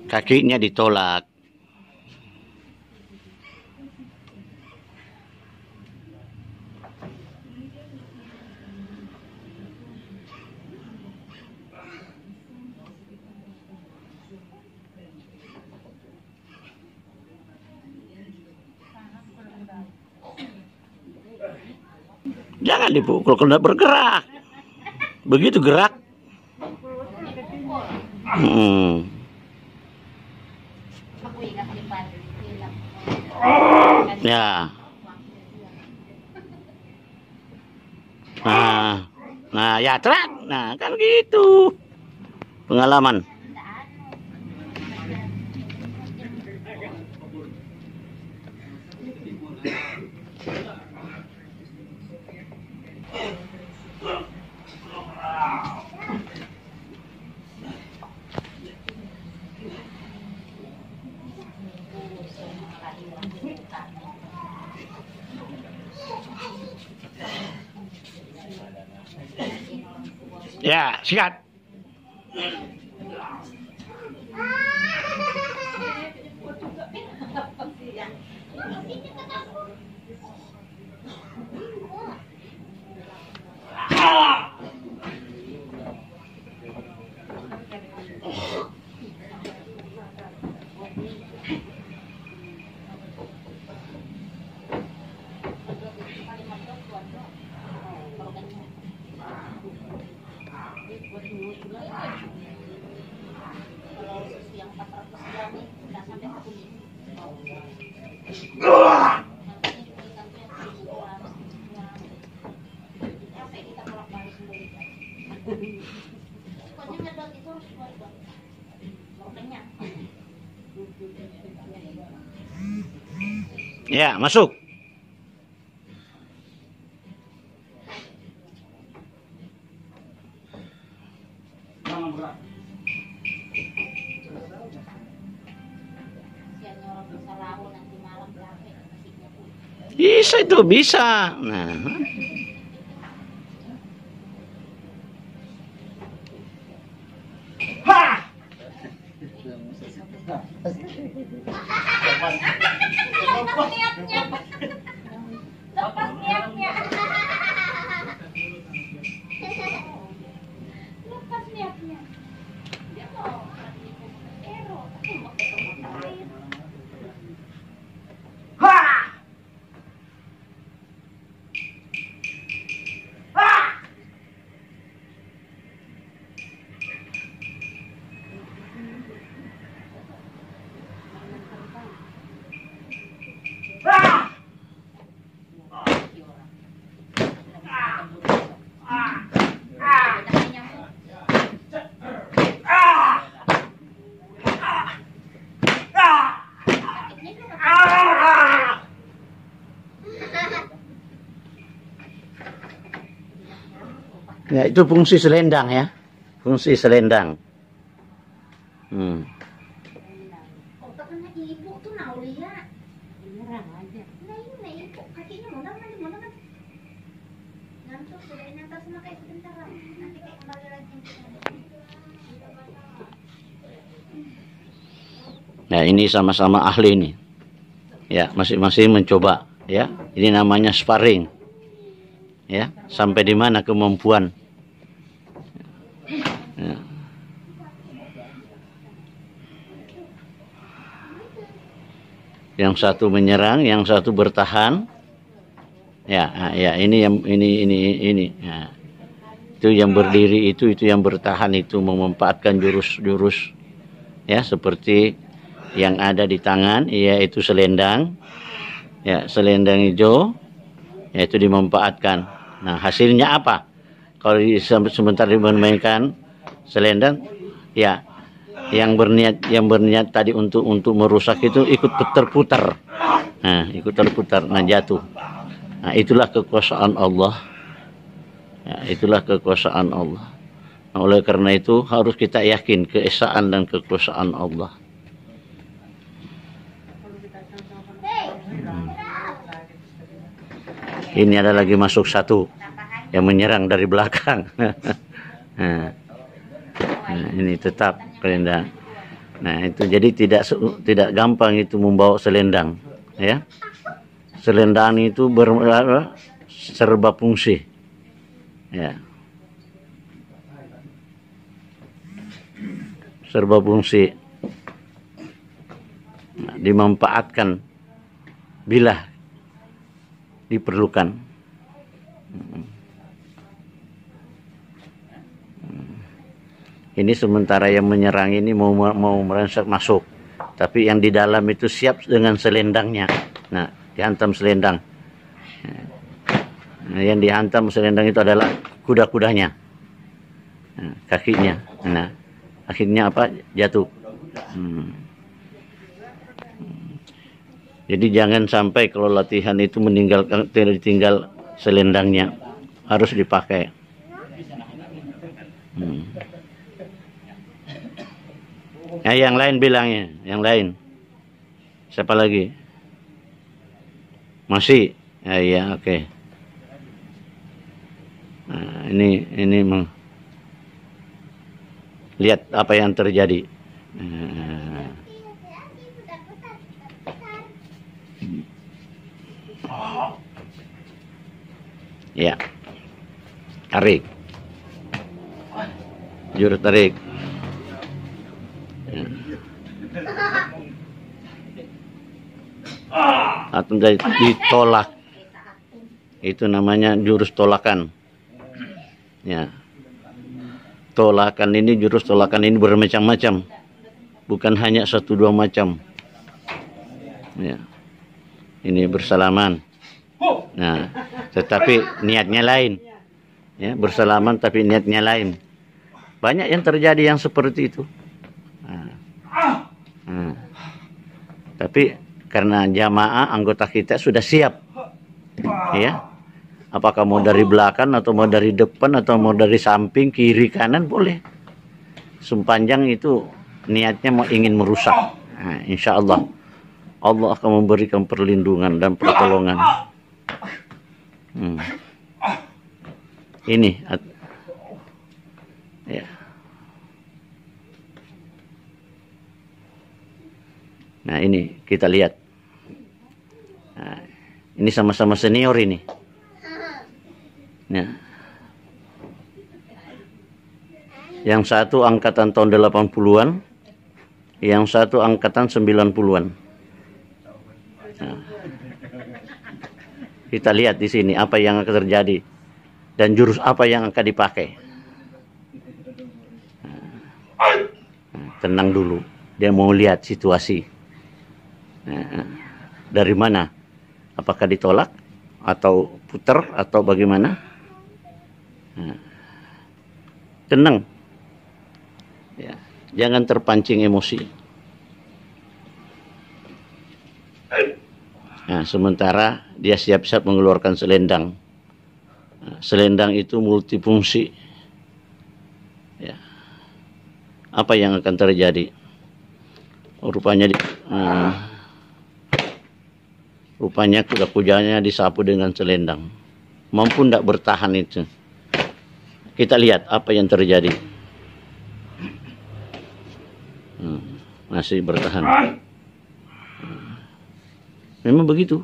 Kakinya ditolak. Jangan dipukul, kena bergerak. Begitu gerak. Ya. Nah, ya terak. Nah, kan gitu. Pengalaman. Ya, sikat. Ya, masuk. Bisa itu, bisa. Nah. Lepas niatnya. Lepas niatnya. Lepas niatnya. Dia mau ero, tapi mau ke air. Ya, itu fungsi selendang ya. Fungsi selendang. Oh, karena ibu tuh Naulia. Beneran aja. Nah, ini ibu kakinya modal kan. Ngantuk sudah nyantar sama kayak sebentar lah. Nanti kayak kembali lagi. Nah, ini sama-sama ahli nih. Ya, masing-masing mencoba ya. Ini namanya sparring. Ya, sampai di mana kemampuan. Ya. Yang satu menyerang, yang satu bertahan. Ya, ya ini yang ini. Ya. Itu yang berdiri itu yang bertahan itu memanfaatkan jurus-jurus ya seperti yang ada di tangan, yaitu selendang. Ya, selendang hijau yaitu dimanfaatkan. Nah, hasilnya apa? Kalau sebentar dimainkan selendang, ya yang berniat tadi untuk merusak itu ikut terputar. Nah, ikut terputar, nah jatuh. Nah, itulah kekuasaan Allah. Ya, itulah kekuasaan Allah. Nah, oleh karena itu harus kita yakin keesaan dan kekuasaan Allah. Ini ada lagi masuk satu yang menyerang dari belakang. Nah, ini tetap selendang. Nah, itu jadi tidak gampang itu membawa selendang, ya. Selendang itu serba fungsi, ya. Serba fungsi. Nah, dimanfaatkan bila diperlukan. Ini sementara yang menyerang ini mau merangsak masuk, tapi yang di dalam itu siap dengan selendangnya. Nah, dihantam selendang. Nah, yang dihantam selendang itu adalah kuda-kudanya, nah, kakinya. Nah, akhirnya apa? Jatuh. Jadi jangan sampai kalau latihan itu tinggal selendangnya, harus dipakai. Nah, yang lain bilangnya, yang lain. Siapa lagi? Masih? Ya, iya, oke. Nah, ini lihat apa yang terjadi. Ya, tarik, jurus tarik. Atau ditolak, itu namanya jurus tolakan. Ya, tolakan ini, jurus tolakan ini bermacam-macam, bukan hanya 1-2 macam. Ya, ini bersalaman. Nah, tetapi niatnya lain, ya, bersalaman tapi niatnya lain. Banyak yang terjadi yang seperti itu. Tapi karena jamaah anggota kita sudah siap, ya, apakah mau dari belakang atau mau dari depan atau mau dari samping, kiri kanan boleh, sepanjang itu niatnya mau ingin merusak. Nah, insya Allah Allah akan memberikan perlindungan dan pertolongan. Ini ya. Nah, ini kita lihat. Nah, ini sama-sama senior ini. Nah, yang satu angkatan tahun 80-an, yang satu angkatan 90-an. Nah, kita lihat di sini apa yang akan terjadi dan jurus apa yang akan dipakai. Nah, tenang dulu, dia mau lihat situasi. Nah, dari mana? Apakah ditolak atau putar atau bagaimana? Nah, tenang, ya, jangan terpancing emosi. Nah, sementara dia siap-siap mengeluarkan selendang. Nah, selendang itu multifungsi. Ya. Apa yang akan terjadi? Rupanya kuda-kudanya disapu dengan selendang. Mampu tidak bertahan itu. Kita lihat apa yang terjadi. Masih bertahan. Memang begitu.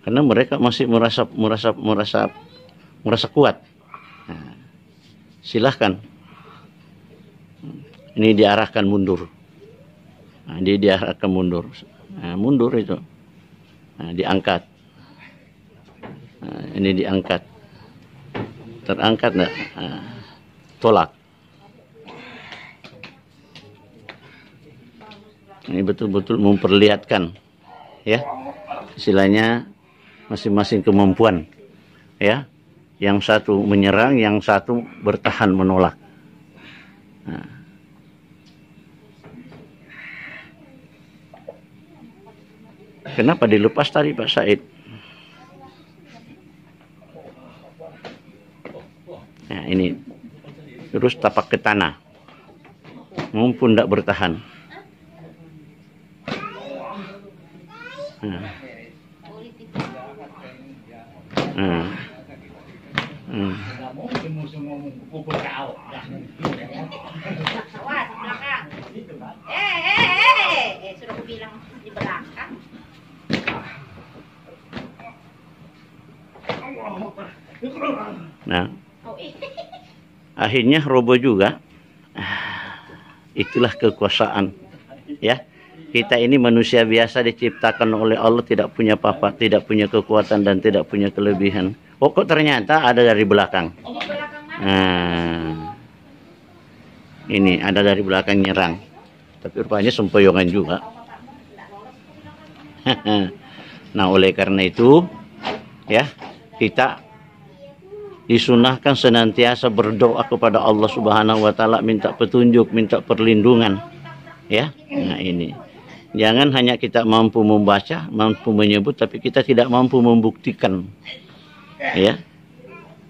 Karena mereka masih merasa kuat. Nah, silahkan. Ini diarahkan mundur. Nah, dia diarahkan mundur. Nah, mundur itu. Nah, diangkat. Nah, ini diangkat. Terangkat enggak? Nah, tolak. Ini betul-betul memperlihatkan, ya, istilahnya masing-masing kemampuan, ya. Yang satu menyerang, yang satu bertahan menolak. Nah. Kenapa dilepas tadi Pak Said? Nah, ini terus tapak ke tanah, mumpun tidak bertahan. Nah. Politik. Nah. Awas belakang. Sudah aku bilang di belakang. Nah, Oh, akhirnya roboh juga. Itulah kekuasaan. Ya, kita ini manusia biasa diciptakan oleh Allah, tidak punya apa-apa, tidak punya kekuatan dan tidak punya kelebihan. Oh, kok ternyata ada dari belakang. di belakang mana? Nah, ini ada dari belakang nyerang. Tapi rupanya sempoyongan juga. Nah, oleh karena itu, ya, kita disunahkan senantiasa berdoa kepada Allah Subhanahu wa taala, minta petunjuk, minta perlindungan. Ya. Nah, ini. Jangan hanya kita mampu membaca, mampu menyebut, tapi kita tidak mampu membuktikan. Ya.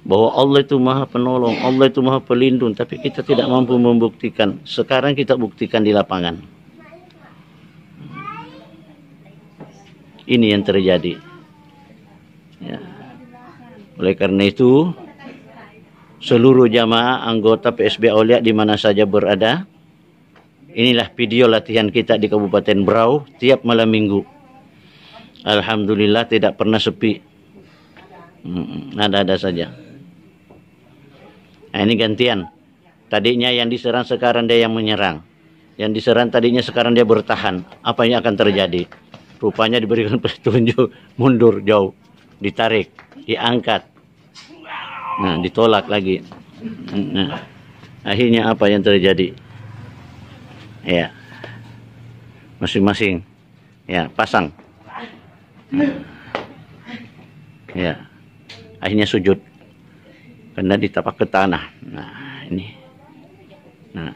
Bahwa Allah itu Maha Penolong, Allah itu Maha Pelindung, tapi kita tidak mampu membuktikan. Sekarang kita buktikan di lapangan. Ini yang terjadi. Ya. Oleh karena itu, seluruh jamaah anggota PSB Aulia di mana saja berada, inilah video latihan kita di Kabupaten Berau tiap malam minggu. Alhamdulillah tidak pernah sepi. Ada-ada saja. Nah, ini gantian. Tadinya yang diserang, sekarang dia yang menyerang. Yang diserang tadinya, sekarang dia bertahan. Apa yang akan terjadi? Rupanya diberikan petunjuk, mundur jauh, ditarik, diangkat. Nah, ditolak lagi. Nah, akhirnya apa yang terjadi? Ya, masing-masing. Ya, pasang. Ya, akhirnya sujud karena ditapak ke tanah. Nah, ini. Nah,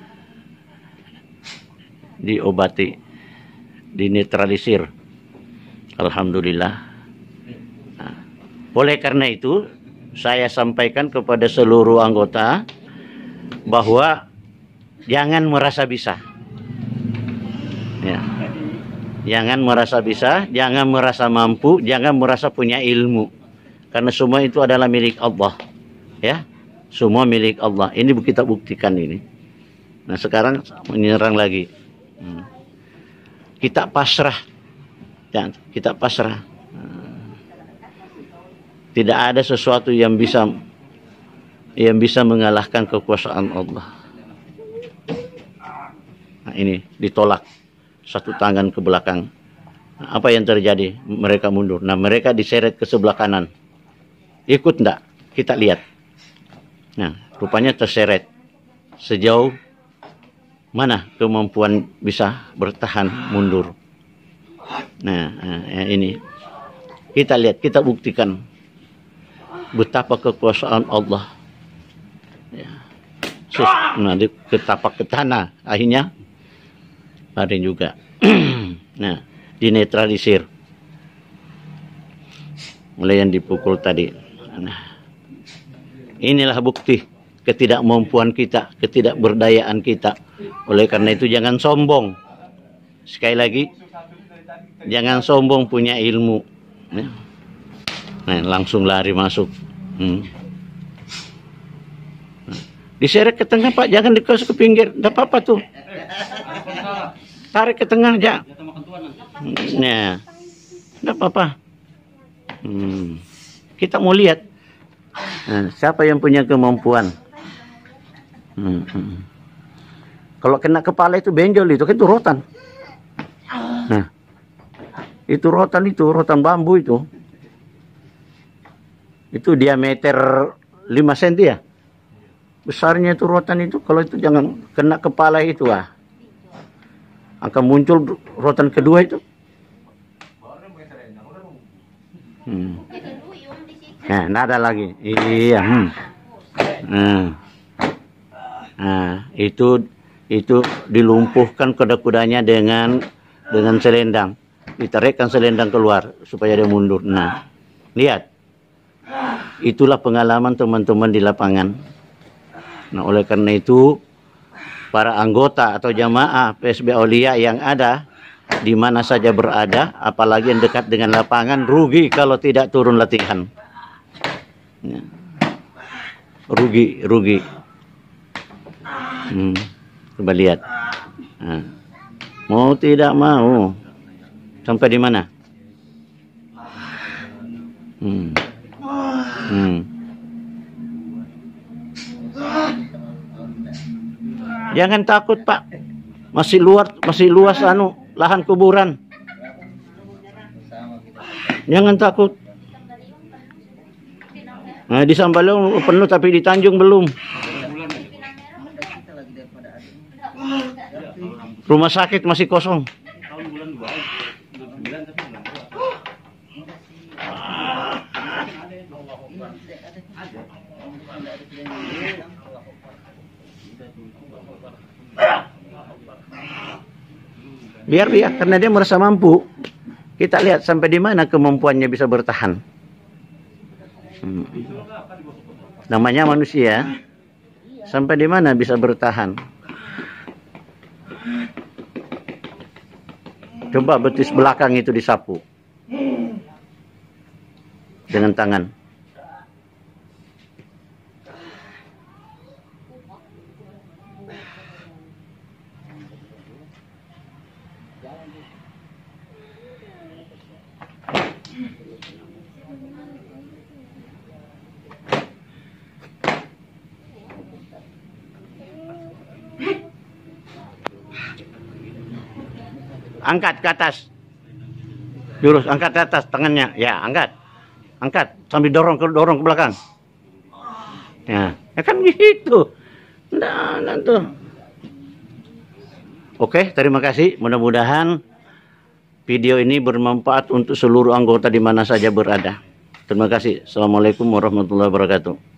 diobati, dinetralisir. Alhamdulillah. Nah, oleh karena itu, saya sampaikan kepada seluruh anggota bahwa jangan merasa bisa. Ya. Jangan merasa bisa, jangan merasa mampu, jangan merasa punya ilmu. Karena semua itu adalah milik Allah. Ya. Semua milik Allah. Ini kita buktikan ini. Nah, sekarang menyerang lagi. Kita pasrah. Ya, kita pasrah. Tidak ada sesuatu yang bisa mengalahkan kekuasaan Allah. Nah, ini ditolak, satu tangan ke belakang. Nah, apa yang terjadi? Mereka mundur. Nah, mereka diseret ke sebelah kanan. Ikut enggak? Kita lihat. Nah, rupanya terseret. Sejauh mana kemampuan bisa bertahan mundur. Nah, ini kita lihat, kita buktikan betapa kekuasaan Allah. Ya. Nah, ketapak ke tanah, akhirnya lari juga. Nah, dinetralisir oleh yang dipukul tadi. Nah, inilah bukti ketidakmampuan kita, ketidakberdayaan kita. Oleh karena itu jangan sombong. Sekali lagi, jangan sombong punya ilmu. Nah, langsung lari masuk. Diseret ke tengah, Pak, jangan dikasih ke pinggir. Tidak apa-apa tuh. Tarik ke tengah aja. Nah, tidak apa-apa. Kita mau lihat. Nah, siapa yang punya kemampuan? Kalau kena kepala itu benjol, itu kan itu rotan. Nah, itu rotan bambu itu. Itu diameter 5 cm ya. Besarnya itu rotan itu, kalau itu jangan kena kepala itu akan muncul rotan kedua itu. Nah, ada lagi. Iya. Nah, itu dilumpuhkan kuda-kudanya dengan selendang. Ditarikkan selendang keluar supaya dia mundur. Nah, lihat. Itulah pengalaman teman-teman di lapangan. Nah, oleh karena itu para anggota atau jamaah PSB Aulia yang ada di mana saja berada, apalagi yang dekat dengan lapangan, rugi kalau tidak turun latihan. Ya. Rugi. Coba lihat. Nah. Mau tidak mau. Sampai di mana? Jangan takut, Pak. Masih luas lahan kuburan. Jangan takut. Nah, di Sambaliung penuh tapi di Tanjung belum. Rumah sakit masih kosong. Biar karena dia merasa mampu. Kita lihat sampai di mana kemampuannya bisa bertahan. Namanya manusia. Sampai di mana bisa bertahan. Coba betis belakang itu disapu. Dengan tangan. Angkat ke atas. Jurus, angkat ke atas tangannya. Ya, angkat. Angkat sambil dorong ke belakang. Ya kan gitu. Nah, tuh. Oke, terima kasih. Mudah-mudahan video ini bermanfaat untuk seluruh anggota di mana saja berada. Terima kasih. Assalamualaikum warahmatullahi wabarakatuh.